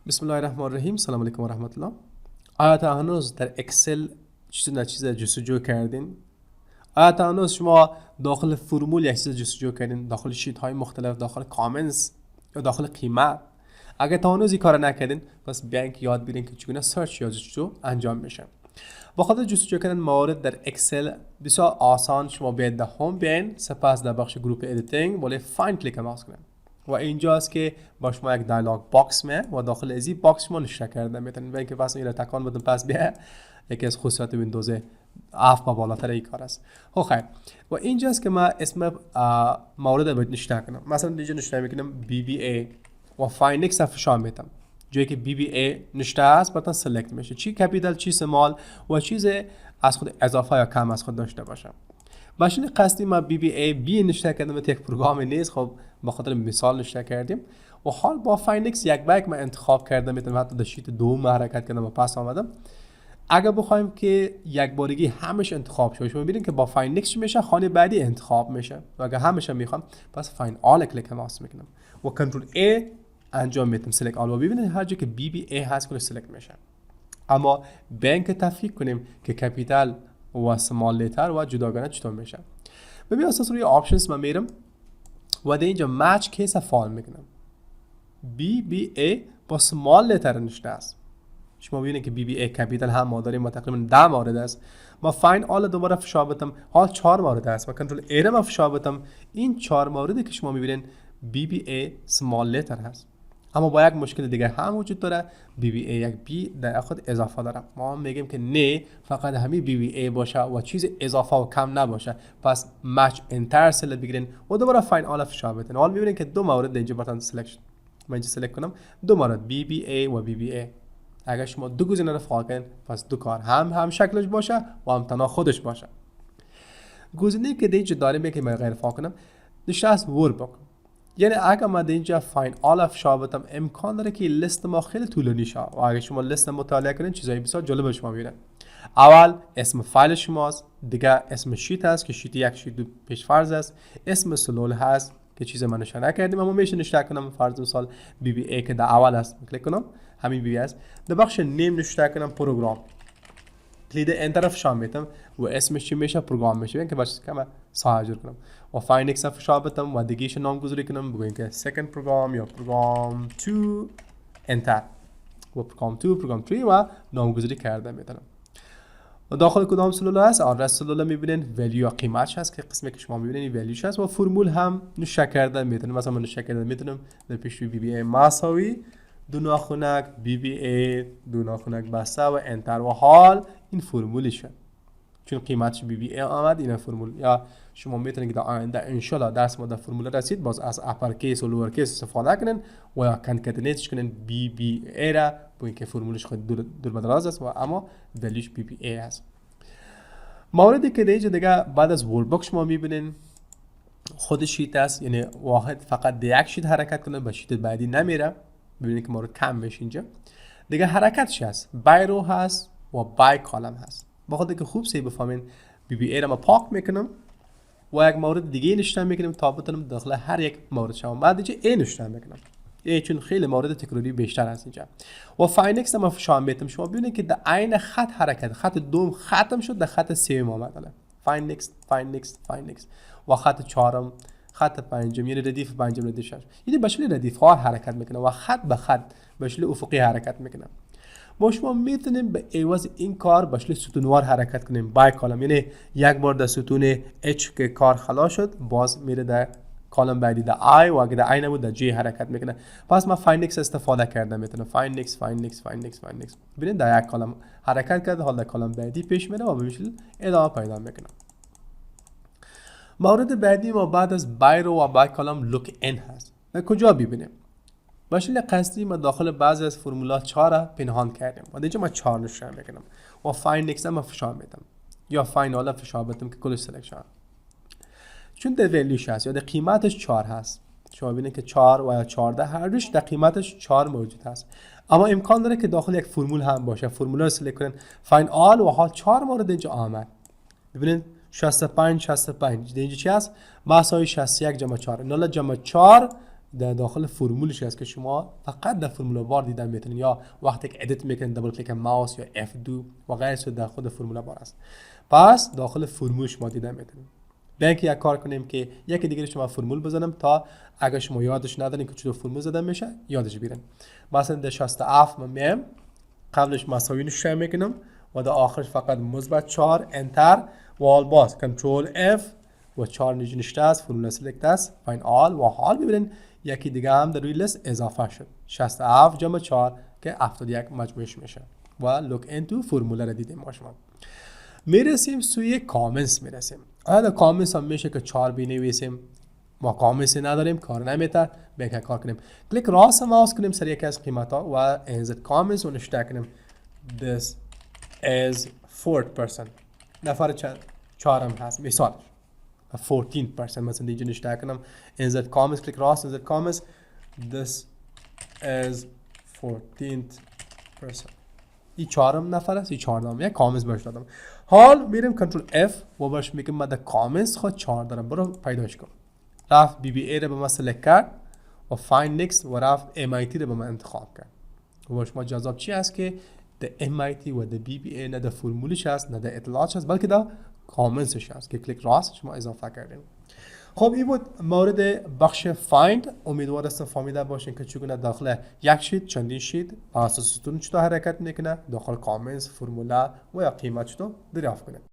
بسم الله الرحمن الرحیم. سلام علیکم و رحمت الله. آیا تا هنوز در اکسل چیز جستجو کردین؟ آیا تا هنوز شما داخل فرمول یک چیز جستجو کردین، داخل شیت های مختلف، داخل کامنت یا داخل قیمت؟ اگه تا هنوز این کار نکردین پس بیاین که یاد بگیرین که چگونه سرچ یا جستجو انجام میشه. بخاطر جستجو کردن موارد در اکسل بسیار آسان، شما بیاید در هوم بیاین، سپس در بخش گروپ ادیتینگ بالای فایند کلیک ماوس کنین و اینجاست که با شما یک دیالوگ باکس میه و داخل از این باکس شما نشته کرده میتونید و اینکه پس این را تکان بدم پس بیا یکی از خصوصیات ویندوز 7 با بالاتر این کار است. خیر و اینجاست که ما اسم مورد رو نشته کنم. مثلا اینجا نشته میکنم BBA و فایند اکس فشار میدم جایی که BBA نشته است براتون سلکت میشه، چی کپیتال چی اسمال و چیز از خود اضافه یا کم از خود داشته باشه. باشین قصدی ما BBA نشته کردم یک پروگرام نیست، خب با خاطر مثال نشته کردیم و حال با فایند اکس یک بک من انتخاب کردم، میتونم حتی در شیت دوم حرکت کردم و پس آمدم. اگر بخوایم که یک بارگی همش انتخاب شه، شما میبینید که با فایند اکس میشه خانه بعدی انتخاب میشه و اگر همش میخوام پس فایند آل کلیک ماوس میکنم و کنترل A انجام میدم سلکت آل و ببینید هر جا که BBA هست کل سلکت میشه. اما بینک تفکیک کنیم که کپیتال و اسمال لتر و جداگانه چطور میشه. ببین اساس روی آپشنز من میرم و در اینجا مچ کیس فال میکنم. BBA با اسمال لتر نشته است. شما ببینید که BBA کپیتال هم ما داریم، ما تقریبا 10 مورد است. ما فایند آل دوباره فشار بدم، حال 4 مورد است. ما کنترل A را فشار بدم، این 4 موردی که شما میبینید BBA اسمال لتر هست. اما با یک مشکل دیگه هم وجود داره، BBA یک B در خود اضافه داره. ما میگیم که نه فقط همین BBA باشه و چیز اضافه و کم نباشه، پس مچ انتر سل بگیرین و دوباره فایند آل فشار بدین. حالا میبینید که دو مورد اینجا براتون سلکت، من اینجا سلکت کنم دو مورد BBA و BBA. اگر شما دو گزینه رو فعال کنین پس دو کار هم شکلش باشه و هم تنها خودش باشه. گزینه‌ای که اینجا داریم که من غیر فعال کنم نشه از ورک، یعنی اگر من اینجا فایند آل فشار بدم امکان داره که لیست ما خیلی طولانی شه و اگر شما لیست مطالعه کنین چیزای بسیار جالب شما میبینن. اول اسم فایل شماست، دیگه اسم شیت هست که شیت یک شیت دو پیش فرض است، اسم سلول هست که چیز من نشون نکردیم اما میشه نشون کنم، فرض مثال BBA که در اول است کلیک کنم همین BBA است. در بخش نیم نشون کنم پروگرام، کلید انتر فشار میدم و اسمش چی میشه پروگرام میشه، یعنی که باشه که ساجر کنم و فایند اکس فشار بدم و دیگهش نامگذاری کنم بگویم که سکند پروگرام یا پروگرام 2 انتر و پروگرام 2 پروگرام 3 و نامگذاری کرده میتونم. و داخل کدام سلول هست؟ آدرس سلول میبینین، ولیو یا قیمتش هست که قسمی که شما میبینین ولیوش هست و فرمول هم نشه کرده میتونم. مثلا من نشه کرده میتونم در پیشوی BBA مساوی دو ناخونک BBA دو ناخونک بسته و انتر و حال این فرمولشه چون قیمتش BBA آمد این فرمول. یا شما میتونید که در آینده انشالله درس ما در فرمول رسید باز از اپر کیس و لور کیس استفاده کنین و یا کنکتینیتش کنین BBA را با اینکه فرمولش خود دور بدراز است و اما ولیوش BBA است. موردی که دیگه بعد از ورک شما میبینین خود شیت است، یعنی واحد فقط یک شیت حرکت کنه با شیت بعدی نمیره. ببینید که مورد کم بشه اینجا دیگه حرکتش هست، بای رو هست و بای کالم هست. بخاطر که خوب سی بفهمین BBA را ما پاک میکنم و یک مورد دیگه نشون میکنم تا بتونم داخل هر یک مورد شما بعد اینجا A نشون میکنم چون خیلی مورد تکراری بیشتر هست اینجا و فایند اکس ما فشار میدم. شما ببینید که در عین خط حرکت، خط دوم ختم شد در خط سوم اومد. فایند اکس و خط چهارم خط پنجم یعنی ردیف پنجم ردیف شش یعنی به شکل ردیف خوار حرکت میکنه و خط به خط به شکل افقی حرکت میکنه. ما شما میتونیم به عوض این کار به شکل ستونوار حرکت کنیم، بای کالم، یعنی یک بار در ستون H که کار خلاص شد باز میره در کالم بعدی در I و اگه در I نبود در J حرکت میکنه. پس من فایند اکس استفاده کردم، میتونم فایند اکس ببینید در یک کالم حرکت کرده حال در کالم بعدی پیش میره و به شکل ادامه پیدا میکنه. مورد بعدی ما بعد از بای رو و بای کالم لوک ان هست. در کجا ببینیم؟ به شکل قصدی ما داخل بعضی از فرمولات 4 پنهان کردیم و اینجا ما 4 نشون میکنم و فایند اکس ما فشار میدم یا فایند آل فشار بدم که کلش سلکشن چون در ولیوش هست یا در قیمتش 4 هست. شما ببینید که 4 و 14 هر دوش در قیمتش 4 موجود هست اما امکان داره که داخل یک فرمول هم باشه. فرمول رو سلکت کنین فایند آل و حال 4 مورد اینجا آمد. ببینید 65 اینجا چی هست؟ مساوی 61 جمع 4 9 جمع 4 در داخل فرمولش هست که شما فقط در فرمول بار دیدن میتونید، یا وقتی که ادیت میکنید دبل کلیک ماوس یا F2 و غیره در خود فرمول بار است. پس داخل فرمول شما دیدن میتونید. بیاین که یک کار کنیم که یکی دیگه شما فرمول بزنم تا اگر شما یادش ندارین که چطور فرمول زدن میشه یادش بیارین. مثلا در 67 من میام قبلش مساوی نشون میکنم و در آخرش فقط مثبت 4 انتر و آل باز کنترل F و 4 نشسته است، فرمول سلکت است، فاین آل و حال ببینید یکی دیگه هم در روی لیست اضافه شد 67 جمع 4 که 71 مجموعش میشه و لوک اینتو فرمول را دیدیم ما شما. میرسیم سوی کامنت میرسیم. حالا کامنت هم میشه که 4 بنویسیم، ما کامنت نداریم کار نمیته، بیاین کار کنیم کلیک راست ماوس کنیم سر یکی از قیمت ها و انزت کامنت و نشته کنیم this is 4%. نفر چهارم هست مثال 14%. مثلا دیگه نشته کنم انزت کامنت کلیک راست انزت کامنت this is 14%. این چهارم نفر است، این چهاردهم یک کامنت برش دادم. حال میریم کنترل F و برش میگم من در کامنت خود 4 دارم، برو پیداش کن. رفت BBA رو به من سلکت کرد و فایند نکست و رفت MIT رو به من انتخاب کرد. و برش ما جذاب چی است که در MIT و در BBA نه در فرمولش هست نه در اطلاعات هست بلکه در کامنتش هست که کلیک راست شما اضافه کردیم. خب این بود مورد بخش فایند. امیدوار هستم فهمیده باشین که چگونه داخل یک شیت چندین شیت بر اساس ستون چطور حرکت میکنه، داخل کامنت فرموله و یا قیمت چطور دریافت کنه.